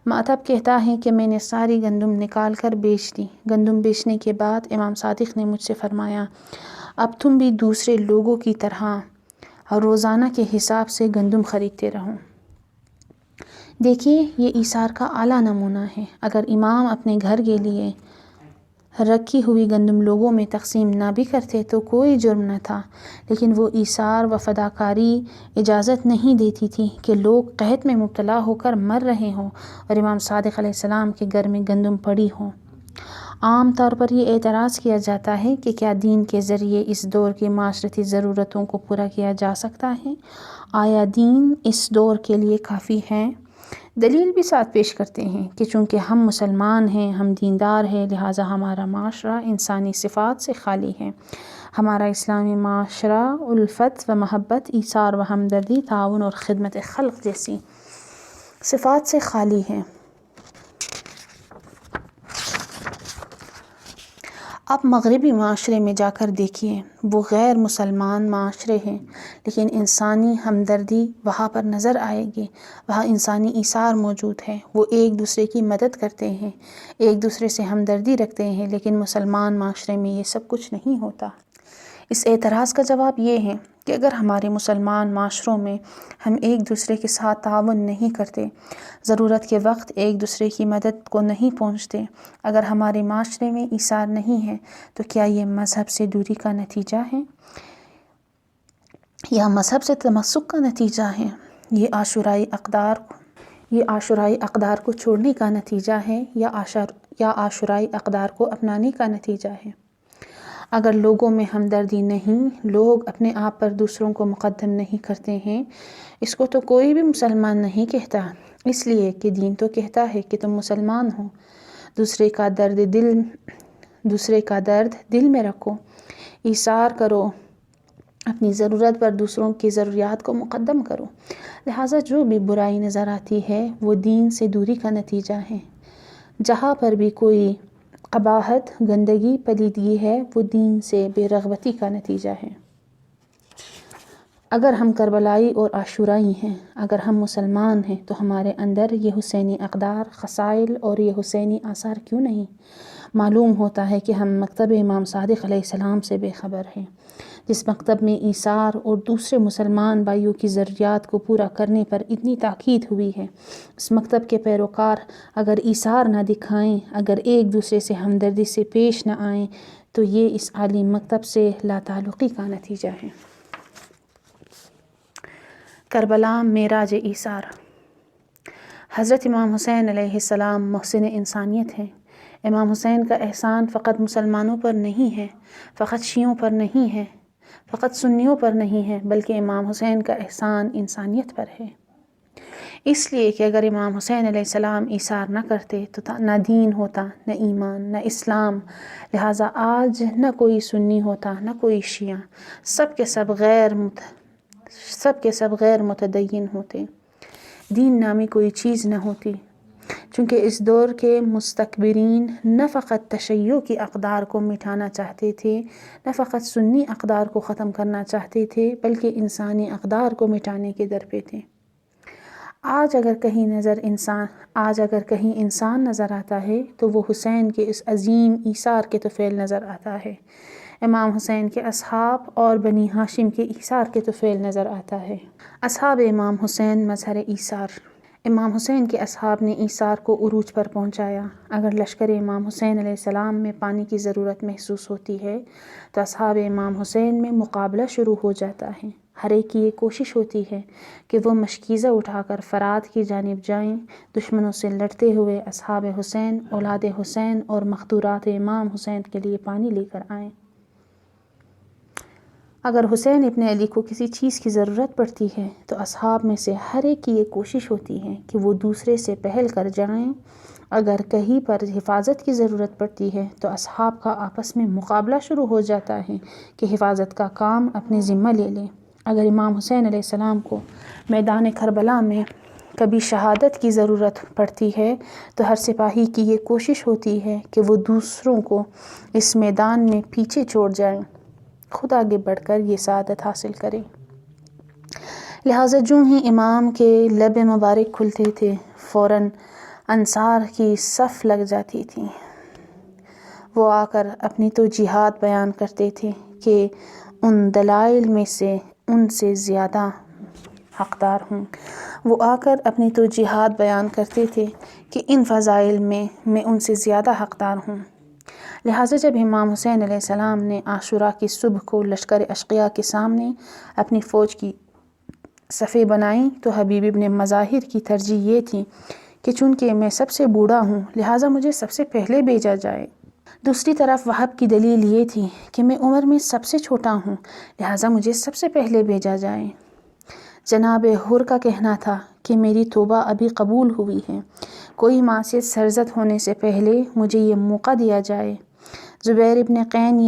معتب کہتا ہے کہ میں نے ساری گندم نکال کر بیچ دی۔ گندم بیچنے کے بعد امام صادق نے مجھ سے فرمایا، اب تم بھی دوسرے لوگوں کی طرح روزانہ کے حساب سے گندم خریدتے رہو۔ دیکھیے، یہ ایثار کا اعلیٰ نمونہ ہے۔ اگر امام اپنے گھر کے لیے رکھی ہوئی گندم لوگوں میں تقسیم نہ بھی کرتے تو کوئی جرم نہ تھا، لیکن وہ ایثار و فداکاری اجازت نہیں دیتی تھی کہ لوگ قحط میں مبتلا ہو کر مر رہے ہوں اور امام صادق علیہ السلام کے گھر میں گندم پڑی ہو۔ عام طور پر یہ اعتراض کیا جاتا ہے کہ کیا دین کے ذریعے اس دور کی معاشرتی ضرورتوں کو پورا کیا جا سکتا ہے؟ آیا دین اس دور کے لیے کافی ہے؟ دلیل بھی ساتھ پیش کرتے ہیں کہ چونکہ ہم مسلمان ہیں، ہم دیندار ہیں، لہٰذا ہمارا معاشرہ انسانی صفات سے خالی ہے۔ ہمارا اسلامی معاشرہ الفت و محبت، ایثار و ہمدردی، تعاون اور خدمت خلق جیسی صفات سے خالی ہے۔ آپ مغربی معاشرے میں جا کر دیکھیے، وہ غیر مسلمان معاشرے ہیں لیکن انسانی ہمدردی وہاں پر نظر آئے گی، وہاں انسانی ایثار موجود ہے، وہ ایک دوسرے کی مدد کرتے ہیں، ایک دوسرے سے ہمدردی رکھتے ہیں، لیکن مسلمان معاشرے میں یہ سب کچھ نہیں ہوتا۔ اس اعتراض کا جواب یہ ہے کہ اگر ہمارے مسلمان معاشروں میں ہم ایک دوسرے کے ساتھ تعاون نہیں کرتے، ضرورت کے وقت ایک دوسرے کی مدد کو نہیں پہنچتے، اگر ہمارے معاشرے میں ایثار نہیں ہے، تو کیا یہ مذہب سے دوری کا نتیجہ ہے یا مذہب سے تمسک کا نتیجہ ہے؟ یہ عاشورائی اقدار کو چھوڑنے کا نتیجہ ہے یا عاشورائی اقدار کو اپنانے کا نتیجہ ہے؟ اگر لوگوں میں ہمدردی نہیں، لوگ اپنے آپ پر دوسروں کو مقدم نہیں کرتے ہیں، اس کو تو کوئی بھی مسلمان نہیں کہتا، اس لیے کہ دین تو کہتا ہے کہ تم مسلمان ہو، دوسرے کا درد دل میں رکھو، ایثار کرو، اپنی ضرورت پر دوسروں کی ضروریات کو مقدم کرو۔ لہٰذا جو بھی برائی نظر آتی ہے وہ دین سے دوری کا نتیجہ ہے۔ جہاں پر بھی کوئی قباحت، گندگی، پلیدگی ہے، وہ دین سے بے رغبتی کا نتیجہ ہے۔ اگر ہم کربلائی اور عاشورائی ہیں، اگر ہم مسلمان ہیں، تو ہمارے اندر یہ حسینی اقدار، خصائل اور یہ حسینی آثار کیوں نہیں؟ معلوم ہوتا ہے کہ ہم مکتب امام صادق علیہ السلام سے بے خبر ہیں، جس مکتب میں ایثار اور دوسرے مسلمان بھائیوں کی ضروریات کو پورا کرنے پر اتنی تاکید ہوئی ہے۔ اس مکتب کے پیروکار اگر ایثار نہ دکھائیں، اگر ایک دوسرے سے ہمدردی سے پیش نہ آئیں، تو یہ اس عالی مکتب سے لا تعلقی کا نتیجہ ہے۔ کربلا معراج ایثار۔ حضرت امام حسین علیہ السلام محسن انسانیت ہیں۔ امام حسین کا احسان فقط مسلمانوں پر نہیں ہے، فقط شیعوں پر نہیں ہے، فقط سنیوں پر نہیں ہے، بلکہ امام حسین کا احسان انسانیت پر ہے۔ اس لیے کہ اگر امام حسین علیہ السلام ایثار نہ کرتے تو نہ دین ہوتا، نہ ایمان، نہ اسلام، لہٰذا آج نہ کوئی سنی ہوتا، نہ کوئی شیعہ، سب کے سب غیر متدین ہوتے، دین نامی کوئی چیز نہ ہوتی، چونکہ اس دور کے مستکبرین نہ فقط تشیع کی اقدار کو مٹانا چاہتے تھے، نہ فقط سنی اقدار کو ختم کرنا چاہتے تھے، بلکہ انسانی اقدار کو مٹانے کے در پہ تھے۔ آج اگر کہیں انسان نظر آتا ہے تو وہ حسین کے اس عظیم ایثار کے طفیل نظر آتا ہے، امام حسین کے اصحاب اور بنی ہاشم کے ایثار کے طفیل نظر آتا ہے۔ اصحاب امام حسین مظہر ایثار۔ امام حسین کے اصحاب نے ایثار کو عروج پر پہنچایا۔ اگر لشکر امام حسین علیہ السلام میں پانی کی ضرورت محسوس ہوتی ہے تو اصحاب امام حسین میں مقابلہ شروع ہو جاتا ہے۔ ہر ایک کی یہ کوشش ہوتی ہے کہ وہ مشکیزہ اٹھا کر فرات کی جانب جائیں، دشمنوں سے لڑتے ہوئے اصحاب حسین، اولاد حسین اور مقدورات امام حسین کے لیے پانی لے کر آئیں۔ اگر حسین ابن علی کو کسی چیز کی ضرورت پڑتی ہے تو اصحاب میں سے ہر ایک کی یہ کوشش ہوتی ہے کہ وہ دوسرے سے پہل کر جائیں۔ اگر کہیں پر حفاظت کی ضرورت پڑتی ہے تو اصحاب کا آپس میں مقابلہ شروع ہو جاتا ہے کہ حفاظت کا کام اپنے ذمہ لے لیں۔ اگر امام حسین علیہ السلام کو میدان کربلا میں کبھی شہادت کی ضرورت پڑتی ہے تو ہر سپاہی کی یہ کوشش ہوتی ہے کہ وہ دوسروں کو اس میدان میں پیچھے چھوڑ جائیں، خود آگے بڑھ کر یہ سعادت حاصل کریں۔ لہٰذا جو ہی امام کے لب مبارک کھلتے تھے، فوراً انصار کی صف لگ جاتی تھی۔ وہ آ کر اپنی توجیہات بیان کرتے تھے کہ ان دلائل میں سے ان سے زیادہ حقدار ہوں۔ وہ آ کر اپنی توجیہات بیان کرتے تھے کہ ان فضائل میں میں ان سے زیادہ حقدار ہوں۔ لہٰذا جب امام حسین علیہ السلام نے عاشوراء کی صبح کو لشکر اشقیاء کے سامنے اپنی فوج کی صفیں بنائیں تو حبیب ابن مظاہر کی ترجیح یہ تھی کہ چونکہ میں سب سے بوڑھا ہوں لہٰذا مجھے سب سے پہلے بھیجا جائے۔ دوسری طرف وہب کی دلیل یہ تھی کہ میں عمر میں سب سے چھوٹا ہوں لہٰذا مجھے سب سے پہلے بھیجا جائے۔ جناب حر کا کہنا تھا کہ میری توبہ ابھی قبول ہوئی ہے، کوئی معصیت سرزد ہونے سے پہلے مجھے یہ موقع دیا جائے۔ زہیر ابن قین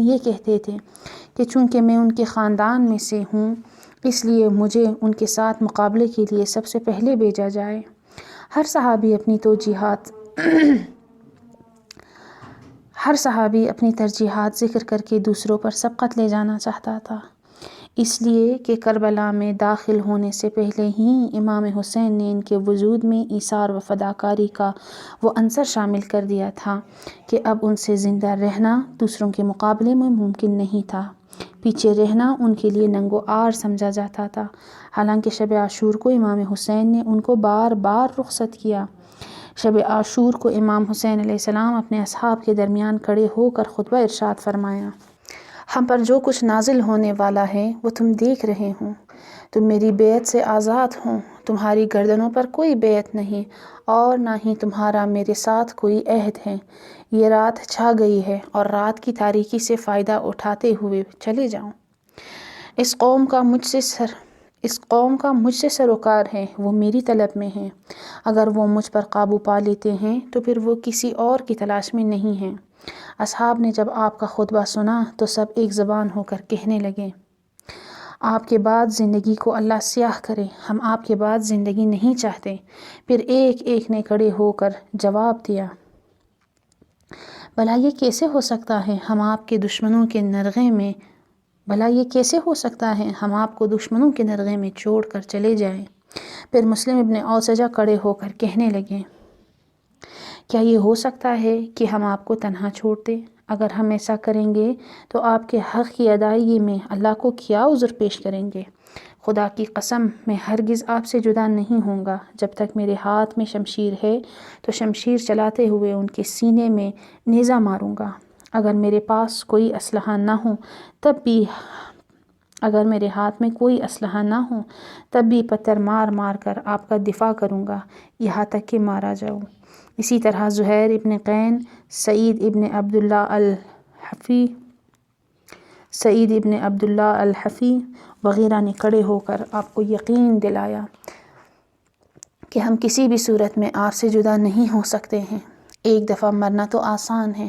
یہ کہتے تھے کہ چونکہ میں ان کے خاندان میں سے ہوں اس لیے مجھے ان کے ساتھ مقابلے کے لیے سب سے پہلے بھیجا جائے۔ ہر صحابی اپنی توجیہات ہر صحابی اپنی ترجیحات ذکر کر کے دوسروں پر سبقت لے جانا چاہتا تھا، اس لیے کہ کربلا میں داخل ہونے سے پہلے ہی امام حسین نے ان کے وجود میں ایثار و فداکاری کا وہ عنصر شامل کر دیا تھا کہ اب ان سے زندہ رہنا دوسروں کے مقابلے میں ممکن نہیں تھا۔ پیچھے رہنا ان کے لیے ننگ و عار سمجھا جاتا تھا، حالانکہ شب عاشور کو امام حسین نے ان کو بار بار رخصت کیا۔ شب عاشور کو امام حسین علیہ السلام اپنے اصحاب کے درمیان کھڑے ہو کر خطبہ ارشاد فرمایا: ہم پر جو کچھ نازل ہونے والا ہے وہ تم دیکھ رہے ہو، تم میری بیعت سے آزاد ہو، تمہاری گردنوں پر کوئی بیعت نہیں اور نہ ہی تمہارا میرے ساتھ کوئی عہد ہے۔ یہ رات چھا گئی ہے اور رات کی تاریکی سے فائدہ اٹھاتے ہوئے چلے جاؤ۔ اس قوم کا مجھ سے سروکار ہے، وہ میری طلب میں ہے۔ اگر وہ مجھ پر قابو پا لیتے ہیں تو پھر وہ کسی اور کی تلاش میں نہیں ہیں۔ اصحاب نے جب آپ کا خطبہ سنا تو سب ایک زبان ہو کر کہنے لگے: آپ کے بعد زندگی کو اللہ سیاہ کرے، ہم آپ کے بعد زندگی نہیں چاہتے۔ پھر ایک ایک نے کھڑے ہو کر جواب دیا: بھلا یہ کیسے ہو سکتا ہے ہم آپ کے دشمنوں کے نرغے میں چھوڑ کر چلے جائیں۔ پھر مسلم ابن اوسجہ کھڑے ہو کر کہنے لگے: کیا یہ ہو سکتا ہے کہ ہم آپ کو تنہا چھوڑ دیں؟ اگر ہم ایسا کریں گے تو آپ کے حق کی ادائیگی میں اللہ کو کیا عذر پیش کریں گے؟ خدا کی قسم میں ہرگز آپ سے جدا نہیں ہوں گا۔ جب تک میرے ہاتھ میں شمشیر ہے تو شمشیر چلاتے ہوئے ان کے سینے میں نیزہ ماروں گا۔ اگر میرے پاس کوئی اسلحہ نہ ہو تب بھی پتھر مار مار کر آپ کا دفاع کروں گا یہاں تک کہ مارا جاؤں۔ اسی طرح زہیر ابن قین، سعید ابن عبداللہ الحفی وغیرہ نے کھڑے ہو کر آپ کو یقین دلایا کہ ہم کسی بھی صورت میں آپ سے جدا نہیں ہو سکتے ہیں۔ ایک دفعہ مرنا تو آسان ہے،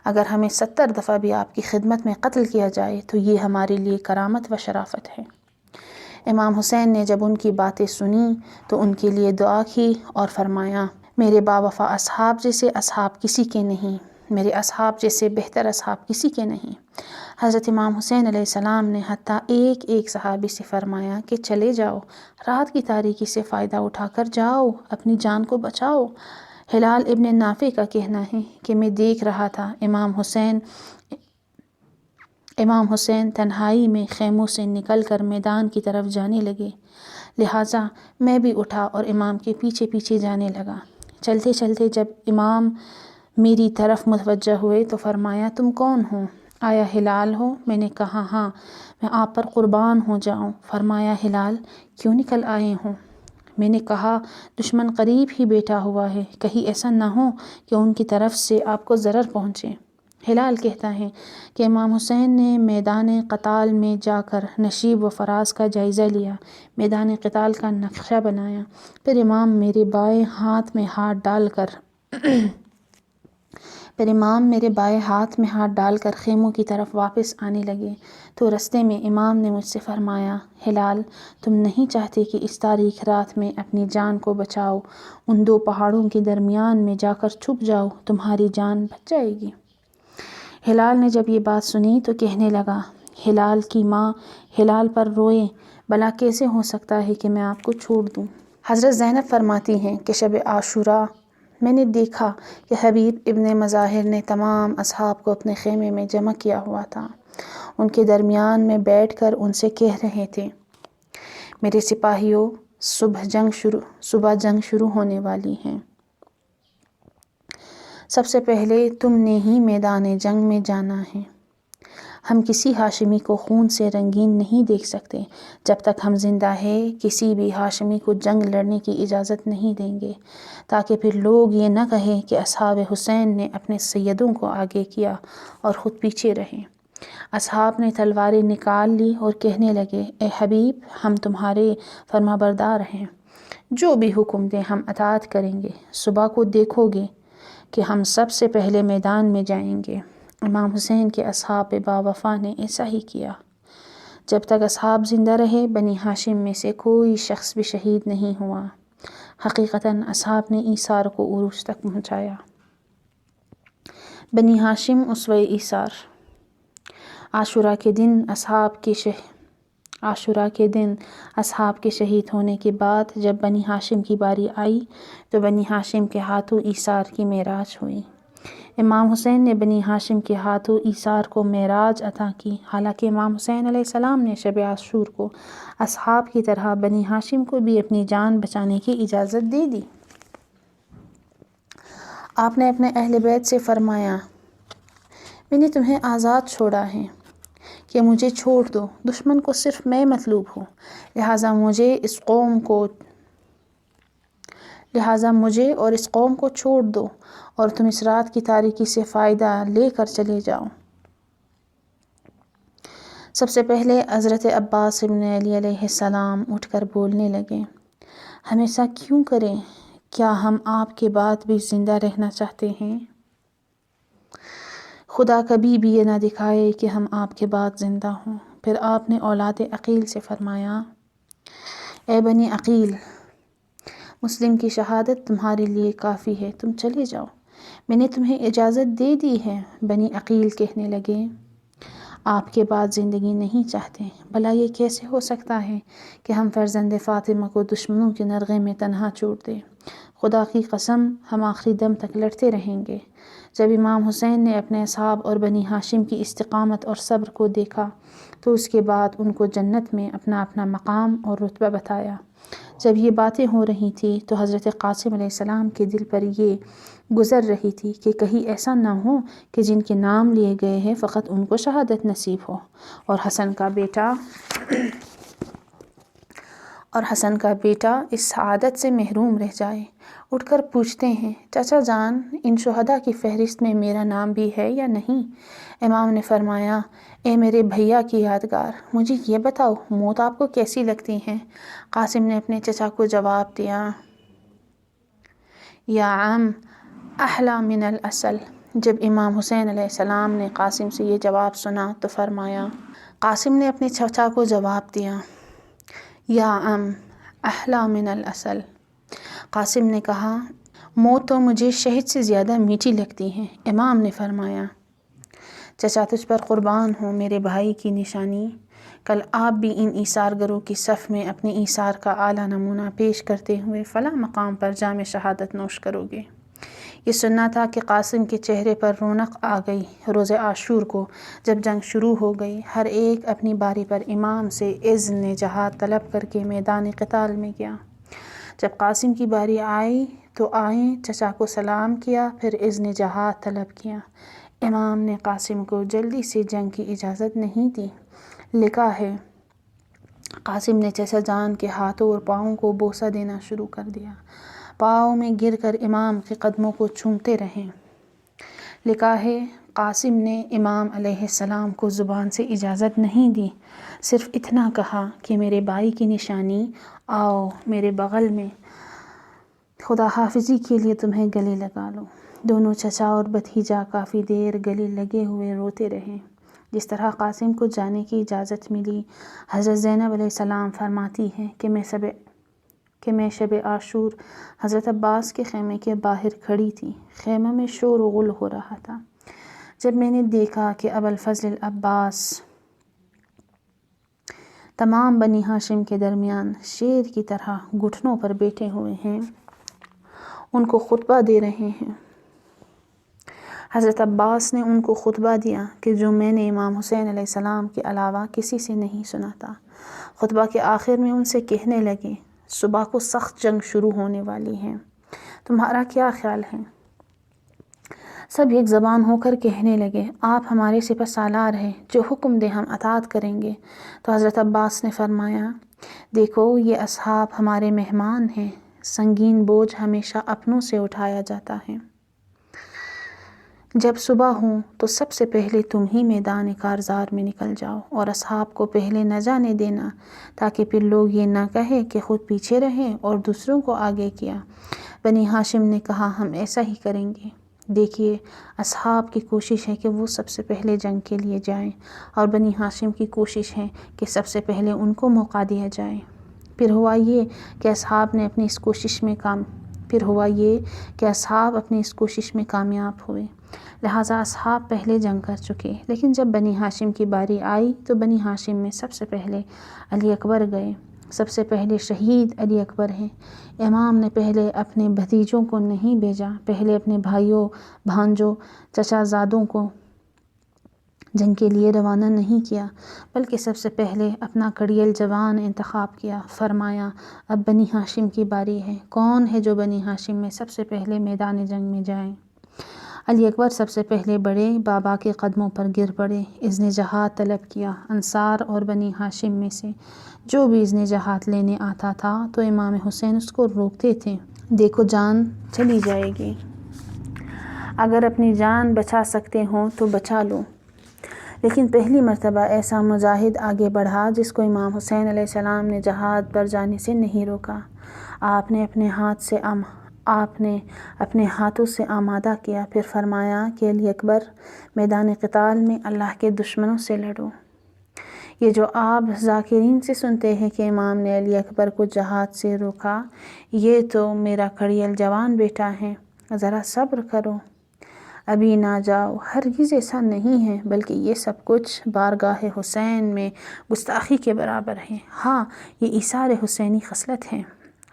اگر ہمیں 70 دفعہ بھی آپ کی خدمت میں قتل کیا جائے تو یہ ہمارے لیے کرامت و شرافت ہے۔ امام حسین نے جب ان کی باتیں سنی تو ان کے لیے دعا کی اور فرمایا: میرے باوفا اصحاب جیسے اصحاب کسی کے نہیں، میرے اصحاب جیسے بہتر اصحاب کسی کے نہیں۔ حضرت امام حسین علیہ السلام نے حتیٰ ایک صحابی سے فرمایا کہ چلے جاؤ، رات کی تاریکی سے فائدہ اٹھا کر جاؤ، اپنی جان کو بچاؤ۔ ہلال ابن نافع کا کہنا ہے کہ میں دیکھ رہا تھا امام حسین تنہائی میں خیموں سے نکل کر میدان کی طرف جانے لگے، لہٰذا میں بھی اٹھا اور امام کے پیچھے پیچھے جانے لگا۔ چلتے چلتے جب امام میری طرف متوجہ ہوئے تو فرمایا: تم کون ہو؟ آیا ہلال ہو؟ میں نے کہا: ہاں، میں آپ پر قربان ہو جاؤں۔ فرمایا: ہلال، کیوں نکل آئے ہو؟ میں نے کہا: دشمن قریب ہی بیٹھا ہوا ہے، کہیں ایسا نہ ہو کہ ان کی طرف سے آپ کو ضرر پہنچے۔ ہلال کہتا ہے کہ امام حسین نے میدان قتال میں جا کر نشیب و فراز کا جائزہ لیا، میدان قتال کا نقشہ بنایا، پھر امام میرے بائیں ہاتھ میں ہاتھ ڈال کر خیموں کی طرف واپس آنے لگے تو رستے میں امام نے مجھ سے فرمایا: ہلال، تم نہیں چاہتے کہ اس تاریک رات میں اپنی جان کو بچاؤ، ان دو پہاڑوں کے درمیان میں جا کر چھپ جاؤ، تمہاری جان بچ جائے گی۔ ہلال نے جب یہ بات سنی تو کہنے لگا: ہلال کی ماں ہلال پر روئے، بھلا کیسے ہو سکتا ہے کہ میں آپ کو چھوڑ دوں؟ حضرت زینب فرماتی ہیں کہ شب عاشوراء میں نے دیکھا کہ حبیب ابن مظاہر نے تمام اصحاب کو اپنے خیمے میں جمع کیا ہوا تھا، ان کے درمیان میں بیٹھ کر ان سے کہہ رہے تھے: میرے سپاہیوں، صبح جنگ شروع ہونے والی ہے۔ سب سے پہلے تم نے ہی میدان جنگ میں جانا ہے۔ ہم کسی ہاشمی کو خون سے رنگین نہیں دیکھ سکتے۔ جب تک ہم زندہ ہیں کسی بھی ہاشمی کو جنگ لڑنے کی اجازت نہیں دیں گے، تاکہ پھر لوگ یہ نہ کہیں کہ اصحاب حسین نے اپنے سیدوں کو آگے کیا اور خود پیچھے رہے۔ اصحاب نے تلواریں نکال لی اور کہنے لگے: اے حبیب، ہم تمہارے فرمانبردار ہیں، جو بھی حکم دیں ہم اطاعت کریں گے۔ صبح کو دیکھو گے کہ ہم سب سے پہلے میدان میں جائیں گے۔ امام حسین کے اصحاب باوفا نے ایسا ہی کیا۔ جب تک اصحاب زندہ رہے بنی ہاشم میں سے کوئی شخص بھی شہید نہیں ہوا۔ حقیقتاً اصحاب نے ایثار کو عروج تک پہنچایا۔ بنی ہاشم اسوہ ایثار۔ عاشورہ کے دن اصحاب کے شہید ہونے کے بعد جب بنی ہاشم کی باری آئی تو بنی ہاشم کے ہاتھوں ایثار کی معراج ہوئی۔ امام حسین نے بنی ہاشم کے ہاتھوں ایثار کو معراج عطا کی۔ حالانکہ امام حسین علیہ السلام نے شب عاشور کو اصحاب کی طرح بنی ہاشم کو بھی اپنی جان بچانے کی اجازت دے دی۔ آپ نے اپنے اہل بیت سے فرمایا، میں نے تمہیں آزاد چھوڑا ہے کہ مجھے چھوڑ دو، دشمن کو صرف میں مطلوب ہوں، لہٰذا مجھے اور اس قوم کو چھوڑ دو اور تم اس رات کی تاریکی سے فائدہ لے کر چلے جاؤ۔ سب سے پہلے حضرت عباس ابن علی علیہ السلام اٹھ کر بولنے لگے، ہم ایسا کیوں کریں؟ کیا ہم آپ کے بعد بھی زندہ رہنا چاہتے ہیں؟ خدا کبھی بھی یہ نہ دکھائے کہ ہم آپ کے بعد زندہ ہوں۔ پھر آپ نے اولاد عقیل سے فرمایا، اے بنی عقیل، مسلم کی شہادت تمہارے لیے کافی ہے، تم چلے جاؤ، میں نے تمہیں اجازت دے دی ہے۔ بنی عقیل کہنے لگے، آپ کے بعد زندگی نہیں چاہتے، بھلا یہ کیسے ہو سکتا ہے کہ ہم فرزند فاطمہ کو دشمنوں کے نرغے میں تنہا چھوڑ دیں؟ خدا کی قسم ہم آخری دم تک لڑتے رہیں گے۔ جب امام حسین نے اپنے اصحاب اور بنی ہاشم کی استقامت اور صبر کو دیکھا تو اس کے بعد ان کو جنت میں اپنا اپنا مقام اور رتبہ بتایا۔ جب یہ باتیں ہو رہی تھیں تو حضرت قاسم علیہ السلام کے دل پر یہ گزر رہی تھی کہ کہیں ایسا نہ ہو کہ جن کے نام لیے گئے ہیں فقط ان کو شہادت نصیب ہو اور حسن کا بیٹا اس سعادت سے محروم رہ جائے۔ اٹھ کر پوچھتے ہیں، چچا جان، ان شہداء کی فہرست میں میرا نام بھی ہے یا نہیں؟ امام نے فرمایا، اے میرے بھیا کی یادگار، مجھے یہ بتاؤ موت آپ کو کیسی لگتی ہے؟ قاسم نے اپنے چچا کو جواب دیا، یا عم احلی من العسل۔ جب امام حسین علیہ السلام نے قاسم سے یہ جواب سنا تو فرمایا، قاسم نے اپنے چچا کو جواب دیا، یا عم احلی من العسل۔ قاسم نے کہا، موت تو مجھے شہد سے زیادہ میٹھی لگتی ہے۔ امام نے فرمایا، چچا تجھ پر قربان ہوں میرے بھائی کی نشانی، کل آپ بھی ان ایثار گروں کی صف میں اپنے ایثار کا اعلیٰ نمونہ پیش کرتے ہوئے فلاں مقام پر جام شہادت نوش کرو گے۔ یہ سننا تھا کہ قاسم کے چہرے پر رونق آ گئی۔ روز عاشور کو جب جنگ شروع ہو گئی، ہر ایک اپنی باری پر امام سے اذن جہاد طلب کر کے میدان قتال میں گیا۔ جب قاسم کی باری آئی تو چچا کو سلام کیا، پھر اذن جہاد طلب کیا۔ امام نے قاسم کو جلدی سے جنگ کی اجازت نہیں دی۔ لکھا ہے، قاسم نے چچا جان کے ہاتھوں اور پاؤں کو بوسہ دینا شروع کر دیا، پاؤں میں گر کر امام کے قدموں کو چومتے رہے۔ لکھا ہے، قاسم نے امام علیہ السلام کو زبان سے اجازت نہیں دی، صرف اتنا کہا کہ میرے بھائی کی نشانی، آؤ میرے بغل میں، خدا حافظی کے لیے تمہیں گلے لگا لو۔ دونوں چچا اور بھتیجا کافی دیر گلے لگے ہوئے روتے رہے۔ جس طرح قاسم کو جانے کی اجازت ملی، حضرت زینب علیہ السلام فرماتی ہیں کہ میں شب عاشور حضرت عباس کے خیمے کے باہر کھڑی تھی، خیمے میں شور و غل ہو رہا تھا۔ جب میں نے دیکھا کہ ابوالفضل العباس تمام بنی ہاشم کے درمیان شیر کی طرح گھٹنوں پر بیٹھے ہوئے ہیں، ان کو خطبہ دے رہے ہیں، حضرت عباس نے ان کو خطبہ دیا کہ جو میں نے امام حسین علیہ السلام کے علاوہ کسی سے نہیں سنا تھا۔ خطبہ کے آخر میں ان سے کہنے لگے، صبح کو سخت جنگ شروع ہونے والی ہے، تمہارا کیا خیال ہے؟ سب ایک زبان ہو کر کہنے لگے، آپ ہمارے سپہ سالار ہیں، جو حکم دیں ہم اطاعت کریں گے۔ تو حضرت عباس نے فرمایا، دیکھو یہ اصحاب ہمارے مہمان ہیں، سنگین بوجھ ہمیشہ اپنوں سے اٹھایا جاتا ہے۔ جب صبح ہو تو سب سے پہلے تم ہی میدان کارزار میں نکل جاؤ اور اصحاب کو پہلے نہ جانے دینا، تاکہ پھر لوگ یہ نہ کہیں کہ خود پیچھے رہے اور دوسروں کو آگے کیا۔ بنی ہاشم نے کہا، ہم ایسا ہی کریں گے۔ دیکھیے، اصحاب کی کوشش ہے کہ وہ سب سے پہلے جنگ کے لیے جائیں، اور بنی ہاشم کی کوشش ہے کہ سب سے پہلے ان کو موقع دیا جائے۔ پھر ہوا یہ کہ اصحاب اپنی اس کوشش میں کامیاب ہوئے۔ لہٰذا اصحاب پہلے جنگ کر چکے، لیکن جب بنی ہاشم کی باری آئی تو بنی ہاشم میں سب سے پہلے علی اکبر گئے، سب سے پہلے شہید علی اکبر ہیں۔ امام نے پہلے اپنے بھتیجوں کو نہیں بھیجا، پہلے اپنے بھائیوں، بھانجوں، چچا زادوں کو جنگ کے لیے روانہ نہیں کیا، بلکہ سب سے پہلے اپنا کڑیل جوان انتخاب کیا۔ فرمایا اب بنی ہاشم کی باری ہے، کون ہے جو بنی ہاشم میں سب سے پہلے میدان جنگ میں جائیں؟ علی اکبر سب سے پہلے بڑے، بابا کے قدموں پر گر پڑے، اذن جہاد طلب کیا۔ انصار اور بنی ہاشم میں سے جو بھی اذن جہاد لینے آتا تھا تو امام حسین اس کو روکتے تھے، دیکھو جان چلی جائے گی، اگر اپنی جان بچا سکتے ہوں تو بچا لو۔ لیکن پہلی مرتبہ ایسا مجاہد آگے بڑھا جس کو امام حسین علیہ السلام نے جہاد پر جانے سے نہیں روکا۔ آپ نے اپنے ہاتھوں سے آمادہ کیا، پھر فرمایا کہ علی اکبر میدان قتال میں اللہ کے دشمنوں سے لڑو۔ یہ جو آپ ذاکرین سے سنتے ہیں کہ امام نے علی اکبر کو جہاد سے روکا، یہ تو میرا کڑیل جوان بیٹا ہے، ذرا صبر کرو، ابھی نہ جاؤ۔ ہرگز ایسا نہیں ہے، بلکہ یہ سب کچھ بارگاہ حسین میں گستاخی کے برابر ہے۔ ہاں یہ ایثار حسینی خصلت ہے،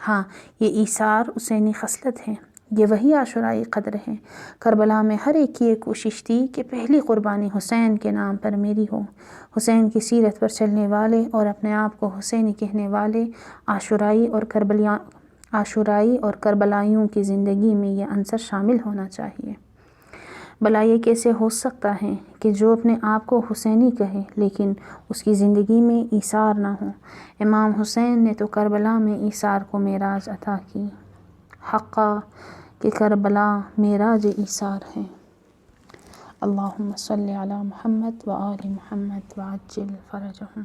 ہاں یہ ایثار حسینی خصلت ہے، یہ وہی عاشورائی قدر ہے۔ کربلا میں ہر ایک کی یہ کوشش تھی کہ پہلی قربانی حسین کے نام پر میری ہو۔ حسین کی سیرت پر چلنے والے اور اپنے آپ کو حسینی کہنے والے عاشورائی اور کربلائیوں کی زندگی میں یہ عنصر شامل ہونا چاہیے۔ بھلا یہ کیسے ہو سکتا ہے کہ جو اپنے آپ کو حسینی کہے لیکن اس کی زندگی میں ایثار نہ ہو؟ امام حسین نے تو کربلا میں ایثار کو معراج عطا کی، حقا کہ کربلا معراج ایثار ہے۔ اللہم صلی علی محمد و آل محمد وعجل فرجہم۔